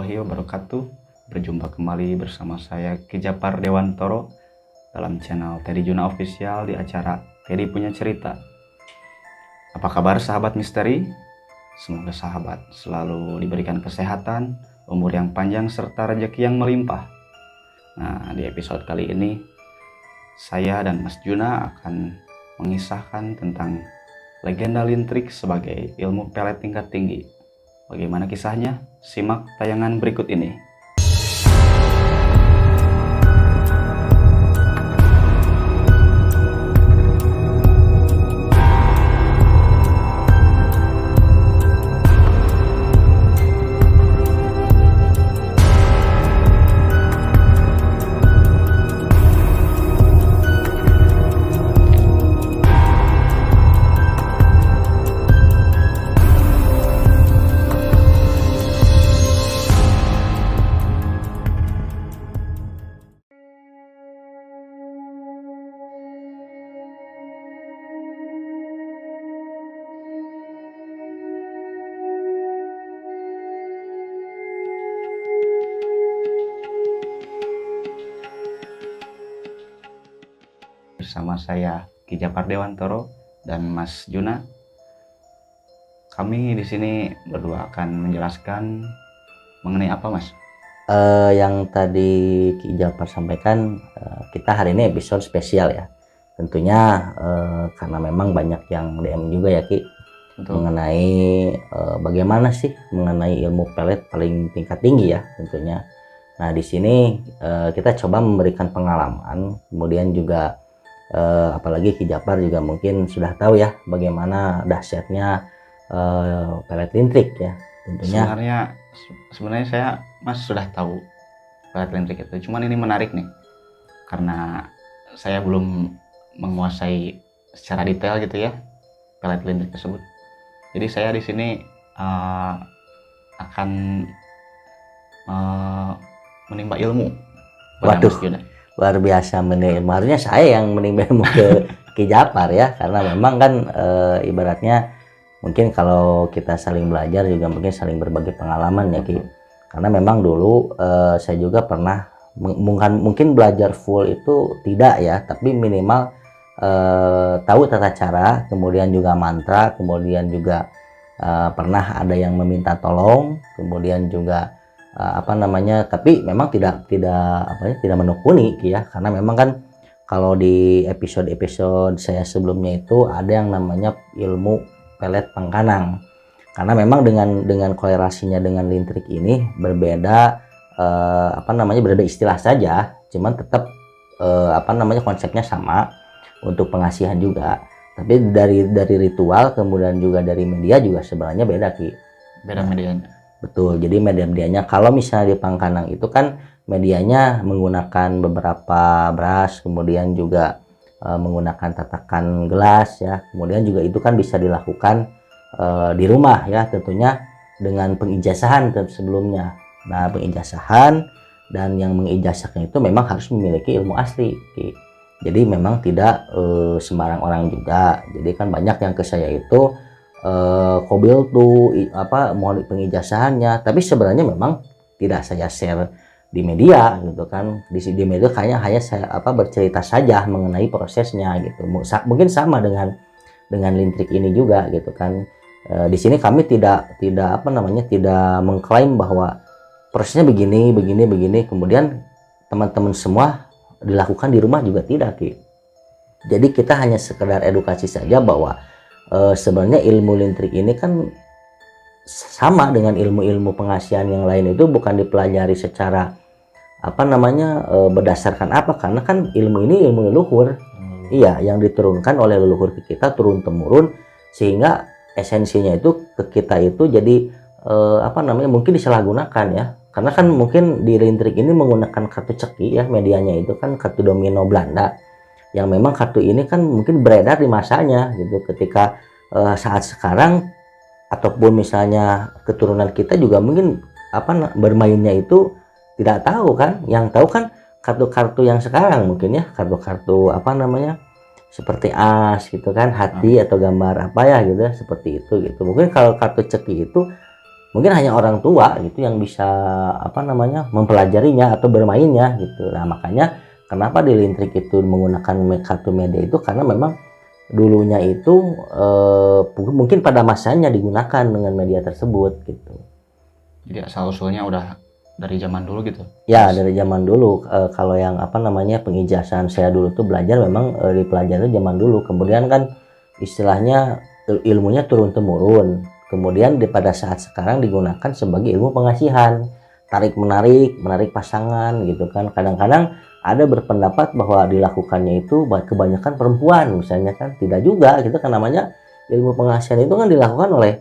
warahmatullahi wabarakatuh. Berjumpa kembali bersama saya Ki Japar Dewantoro dalam channel Teddy Juna Official di acara Teddy Punya Cerita. Apa kabar sahabat misteri? Semoga sahabat selalu diberikan kesehatan, umur yang panjang serta rezeki yang melimpah. Nah, di episode kali ini saya dan Mas Juna akan mengisahkan tentang legenda lintrik sebagai ilmu pelet tingkat tinggi. Bagaimana kisahnya? Simak tayangan berikut ini. Bersama saya Ki Japar Dewantoro dan Mas Juna. Kami di sini berdua akan menjelaskan mengenai apa, Mas? Yang tadi Ki Japar sampaikan, kita hari ini episode spesial ya. Tentunya karena memang banyak yang DM juga ya Ki. Betul. Mengenai bagaimana sih mengenai ilmu pelet paling tingkat tinggi ya tentunya. Nah di sini kita coba memberikan pengalaman, kemudian juga apalagi Ki Japar juga mungkin sudah tahu ya bagaimana dahsyatnya pelet lintrik ya tentunya. Sebenarnya saya Mas sudah tahu pelet lintrik itu, cuman ini menarik nih karena saya belum menguasai secara detail gitu ya pelet lintrik tersebut. Jadi saya di sini akan menimba ilmu. Waduh, luar biasa menimba ilmu. Harusnya saya yang menimba ilmu ke Ki Japar ya, karena memang kan ibaratnya mungkin kalau kita saling belajar juga mungkin saling berbagi pengalaman ya Ki. Karena memang dulu saya juga pernah mungkin belajar full itu tidak ya, tapi minimal tahu tata cara, kemudian juga mantra, kemudian juga pernah ada yang meminta tolong, kemudian juga tapi memang tidak menekuni ya, karena memang kan kalau di episode saya sebelumnya itu ada yang namanya ilmu pelet pangkanang, karena memang dengan kolerasinya dengan lintrik ini berbeda berbeda istilah saja, cuman tetap konsepnya sama untuk pengasihan juga, tapi dari ritual kemudian juga dari media juga sebenarnya beda Ki. Beda medianya. Betul, jadi medianya kalau misalnya di pangkanang itu kan medianya menggunakan beberapa beras, kemudian juga menggunakan tatakan gelas ya, kemudian juga itu kan bisa dilakukan di rumah ya tentunya dengan pengijazahan sebelumnya. Nah pengijazahan dan yang mengijazahkan itu memang harus memiliki ilmu asli. Jadi memang tidak sembarang orang juga. Jadi kan banyak yang ke saya itu kobil tuh mau pengijazahannya, tapi sebenarnya memang tidak saya share di media gitu kan. Di media kayaknya hanya saya bercerita saja mengenai prosesnya gitu. Mungkin sama dengan lintrik ini juga gitu kan. Di sini kami tidak mengklaim bahwa prosesnya begini kemudian teman-teman semua dilakukan di rumah juga tidak Ki. Jadi kita hanya sekedar edukasi saja bahwa sebenarnya ilmu lintrik ini kan sama dengan ilmu-ilmu pengasihan yang lain, itu bukan dipelajari secara berdasarkan karena kan ilmu ini ilmu leluhur. Iya, yang diturunkan oleh leluhur ke kita turun temurun, sehingga esensinya itu ke kita itu jadi mungkin disalahgunakan ya, karena kan mungkin di lintrik ini menggunakan kartu ceki ya, medianya itu kan kartu domino Belanda, yang memang kartu ini kan mungkin beredar di masanya gitu ketika saat sekarang, ataupun misalnya keturunan kita juga mungkin bermainnya itu tidak tahu kan, yang tahu kan kartu-kartu yang sekarang mungkin ya, kartu-kartu seperti as gitu kan, hati atau gambar apa ya gitu, seperti itu gitu. Mungkin kalau kartu ceki itu mungkin hanya orang tua gitu yang bisa mempelajarinya atau bermainnya gitu. Nah makanya kenapa di Lintrik itu menggunakan kartu media itu karena memang dulunya itu mungkin pada masanya digunakan dengan media tersebut gitu. Jadi asal usulnya udah dari zaman dulu gitu. Ya dari zaman dulu. Kalau yang pengijazahan saya dulu tuh belajar memang dipelajari zaman dulu. Kemudian kan istilahnya ilmunya turun temurun. Kemudian pada saat sekarang digunakan sebagai ilmu pengasihan, tarik menarik pasangan gitu kan. Kadang-kadang ada berpendapat bahwa dilakukannya itu kebanyakan perempuan misalnya kan, tidak juga gitu kan. Namanya ilmu pengasihan itu kan dilakukan oleh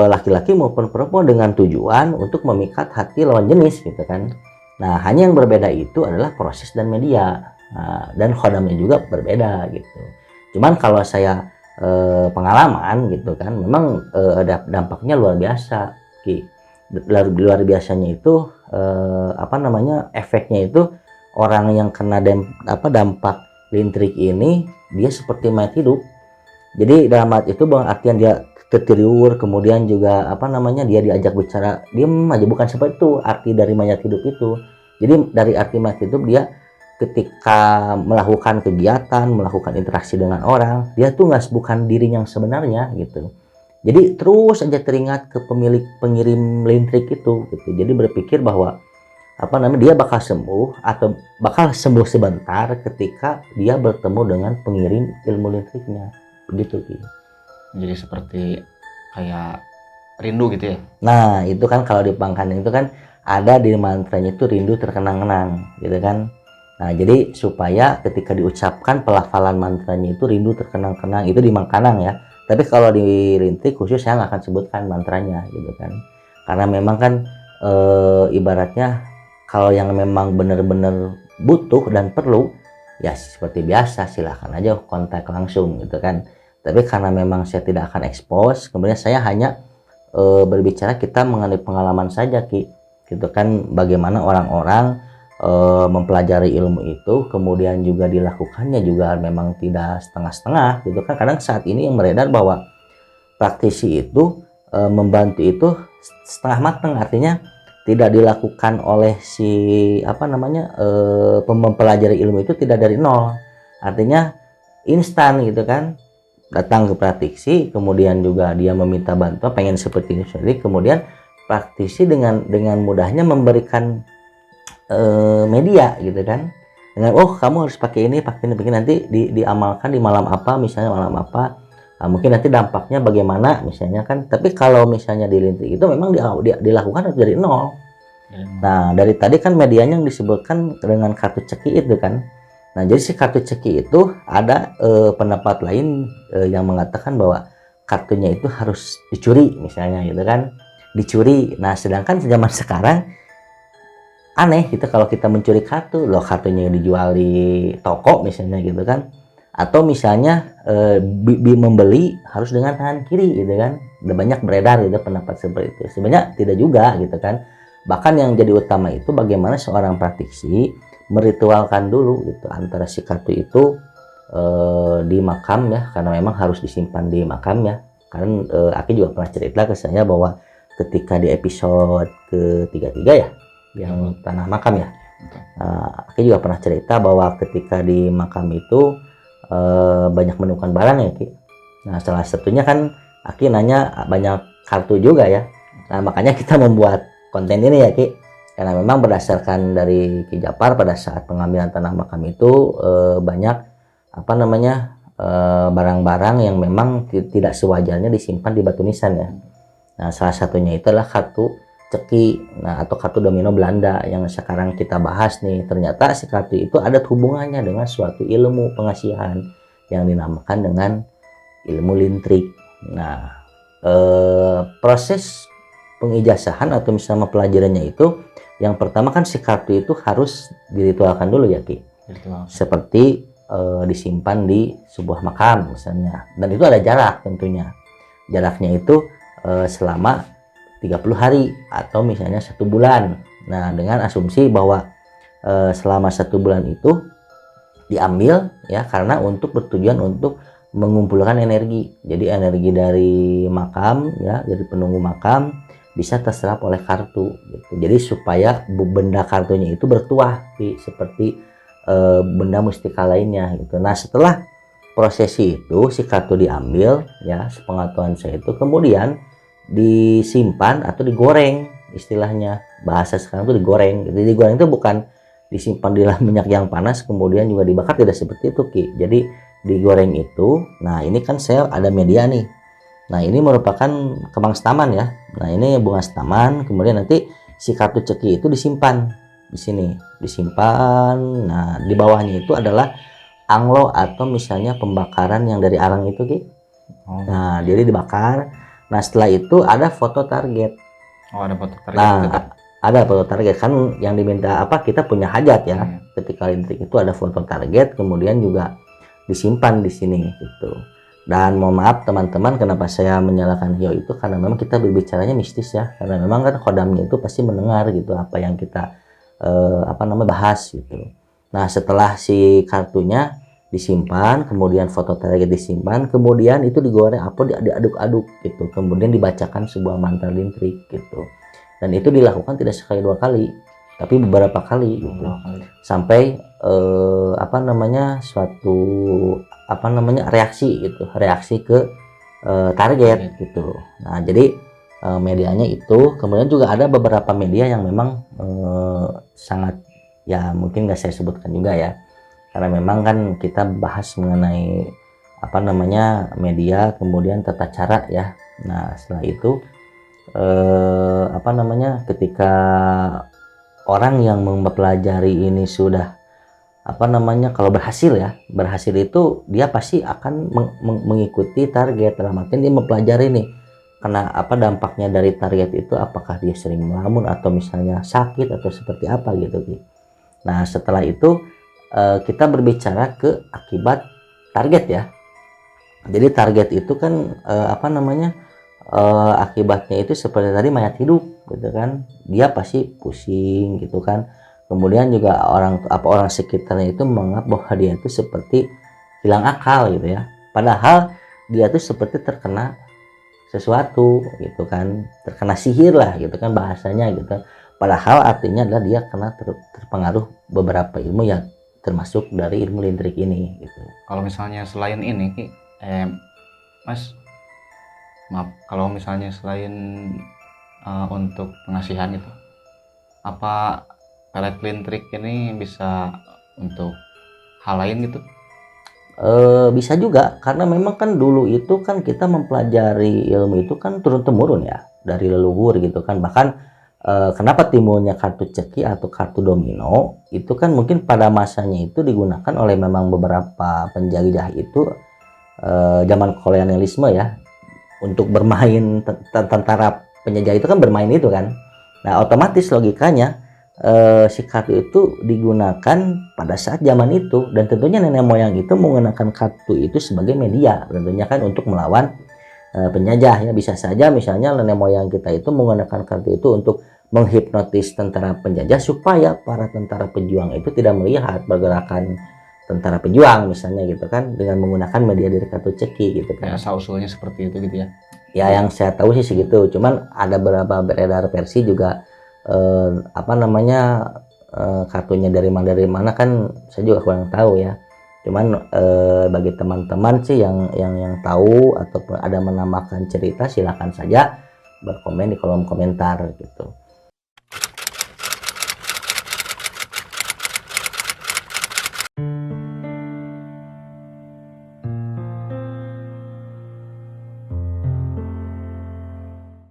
laki-laki maupun perempuan dengan tujuan untuk memikat hati lawan jenis gitu kan. Nah hanya yang berbeda itu adalah proses dan media. Dan khodamnya juga berbeda gitu. Cuman kalau saya pengalaman gitu kan, memang ada dampaknya luar biasa Ki. Luar biasanya itu efeknya itu orang yang kena dampak lintrik ini dia seperti mayat hidup. Jadi dalam arti itu bang artian dia tertidur, kemudian juga dia diajak bicara diem aja, bukan seperti itu arti dari mayat hidup itu. Jadi dari arti mayat hidup dia ketika melakukan kegiatan, melakukan interaksi dengan orang, dia tuh bukan dirinya yang sebenarnya gitu. Jadi terus aja teringat ke pengirim lintrik itu gitu. Jadi berpikir bahwa dia bakal sembuh atau bakal sembuh sebentar ketika dia bertemu dengan pengirim ilmu listriknya. Begitu gitu. Jadi seperti kayak rindu gitu ya. Nah, itu kan kalau di Pangkaning itu kan ada di mantranya itu rindu terkenang-kenang gitu kan. Nah, jadi supaya ketika diucapkan pelafalan mantranya itu rindu terkenang-kenang, itu di Mangkanang ya. Tapi kalau di Rintik khusus saya nggak akan sebutkan mantranya gitu kan. Karena memang kan ibaratnya kalau yang memang benar-benar butuh dan perlu ya seperti biasa silahkan aja kontak langsung gitu kan. Tapi karena memang saya tidak akan expose, kemudian saya hanya berbicara kita mengenai pengalaman saja Ki. Gitu kan, bagaimana orang-orang mempelajari ilmu itu, kemudian juga dilakukannya juga memang tidak setengah-setengah gitu kan. Kadang saat ini yang beredar bahwa praktisi itu membantu itu setengah matang, artinya tidak dilakukan oleh si mempelajari ilmu itu tidak dari nol, artinya instan gitu kan, datang ke praktisi, kemudian juga dia meminta bantuan pengen seperti ini sendiri, kemudian praktisi dengan mudahnya memberikan media gitu kan, dengan kamu harus pakai ini nanti diamalkan di malam apa misalnya, malam apa. Nah, mungkin nanti dampaknya bagaimana misalnya kan. Tapi kalau misalnya di Lintrik itu memang dilakukan dari nol. Nah dari tadi kan medianya yang disebutkan dengan kartu ceki itu kan. Nah jadi si kartu ceki itu ada pendapat lain yang mengatakan bahwa kartunya itu harus dicuri misalnya gitu kan, dicuri. Nah sedangkan zaman sekarang aneh gitu kalau kita mencuri kartu, loh kartunya dijual di toko misalnya gitu kan, atau misalnya membeli harus dengan tangan kiri gitu kan. Udah banyak beredar gitu pendapat seperti itu. Sebenarnya tidak juga gitu kan. Bahkan yang jadi utama itu bagaimana seorang praktisi meritualkan dulu gitu antara si kartu itu di makam ya, karena memang harus disimpan di makam ya. Karena Aki juga pernah cerita ke saya bahwa ketika di episode ke-33 ya, yang tanah makam ya, Aki juga pernah cerita bahwa ketika di makam itu banyak menemukan barang ya Ki. Nah salah satunya kan Aki nanya banyak kartu juga ya. Nah makanya kita membuat konten ini ya Ki, karena memang berdasarkan dari Ki Japar pada saat pengambilan tanah makam itu banyak barang-barang yang memang tidak sewajarnya disimpan di batu nisan ya. Nah salah satunya itu adalah kartu ceki, nah atau kartu domino Belanda yang sekarang kita bahas nih. Ternyata si kartu itu ada hubungannya dengan suatu ilmu pengasihan yang dinamakan dengan ilmu lintrik. Nah proses pengijazahan atau misalnya pelajariannya itu, yang pertama kan si kartu itu harus diritualkan dulu ya Ki. Seperti disimpan di sebuah makam misalnya, dan itu ada jarak tentunya. Jaraknya itu selama 30 hari atau misalnya 1 bulan. Nah dengan asumsi bahwa selama 1 bulan itu diambil ya, karena untuk bertujuan untuk mengumpulkan energi. Jadi energi dari makam ya, jadi penunggu makam bisa terserap oleh kartu gitu. Jadi supaya benda kartunya itu bertuah seperti benda mustika lainnya gitu. Nah, setelah prosesi itu si kartu diambil ya, sepengetahuan saya itu kemudian disimpan atau digoreng, istilahnya bahasa sekarang itu digoreng. Jadi digoreng itu bukan disimpan di dalam minyak yang panas kemudian juga dibakar, tidak seperti itu Ki. Jadi digoreng itu, nah ini kan saya ada media nih. Nah, ini merupakan kembang setaman ya. Nah, ini bunga setaman, kemudian nanti si kartu ceki itu disimpan di sini, disimpan. Nah, di bawahnya itu adalah anglo atau misalnya pembakaran yang dari arang itu Ki. Oh, Nah, jadi dibakar. Nah, setelah itu ada foto target. oh ada foto target Nah, tetap. ada foto target kan yang diminta apa, kita punya hajat ya. Hmm. Ketika lintrik itu ada foto target, kemudian juga disimpan di sini gitu. Dan mohon maaf teman-teman, kenapa saya menyalakan hiyo itu karena memang kita berbicaranya mistis ya, karena memang kan kodamnya itu pasti mendengar gitu apa yang kita bahas gitu. Nah, setelah si kartunya disimpan, kemudian foto target disimpan, kemudian itu digoreng apa diaduk-aduk gitu, kemudian dibacakan sebuah mantra lintrik gitu. Dan itu dilakukan tidak sekali dua kali, tapi beberapa kali gitu, sampai suatu reaksi gitu, reaksi ke target gitu. Nah, jadi medianya itu, kemudian juga ada beberapa media yang memang sangat ya mungkin nggak saya sebutkan juga ya, karena memang kan kita bahas mengenai media, kemudian tata cara ya. Nah, setelah itu ketika orang yang mempelajari ini sudah kalau berhasil itu dia pasti akan mengikuti target, dalam artian dia mempelajari nih karena dampaknya dari target itu, apakah dia sering melamun atau misalnya sakit atau seperti apa gitu. Nah, setelah itu kita berbicara ke akibat target ya. Jadi target itu kan akibatnya itu seperti tadi mayat hidup gitu kan, dia pasti pusing gitu kan. Kemudian juga orang sekitarnya itu menganggap bahwa dia itu seperti hilang akal gitu ya, padahal dia itu seperti terkena sesuatu gitu kan, terkena sihir lah gitu kan bahasanya gitu. Padahal artinya adalah dia kena terpengaruh beberapa ilmu yang termasuk dari ilmu lintrik ini gitu. Kalau misalnya selain ini Ki, Mas, maaf, kalau misalnya selain untuk pengasihan itu, apa pelet lintrik ini bisa untuk hal lain gitu? Bisa juga, karena memang kan dulu itu kan kita mempelajari ilmu itu kan turun temurun ya dari leluhur gitu kan. Bahkan kenapa timbulnya kartu ceki atau kartu domino itu kan mungkin pada masanya itu digunakan oleh memang beberapa penjajah itu zaman kolonialisme ya, untuk bermain tentara penjajah itu kan bermain itu kan. Nah, otomatis logikanya si kartu itu digunakan pada saat zaman itu, dan tentunya nenek moyang itu menggunakan kartu itu sebagai media tentunya kan untuk melawan penjajah ya. Bisa saja misalnya nenek moyang kita itu menggunakan kartu itu untuk menghipnotis tentara penjajah supaya para tentara pejuang itu tidak melihat pergerakan tentara pejuang misalnya gitu kan, dengan menggunakan media dari kartu ceki gitu kan. Ya, asal usulnya seperti itu gitu ya. Ya, yang saya tahu sih segitu, cuman ada beberapa beredar versi juga kartunya dari mana kan saya juga kurang tahu ya. Cuman bagi teman-teman sih yang tahu ataupun ada menambahkan cerita, silakan saja berkomen di kolom komentar gitu.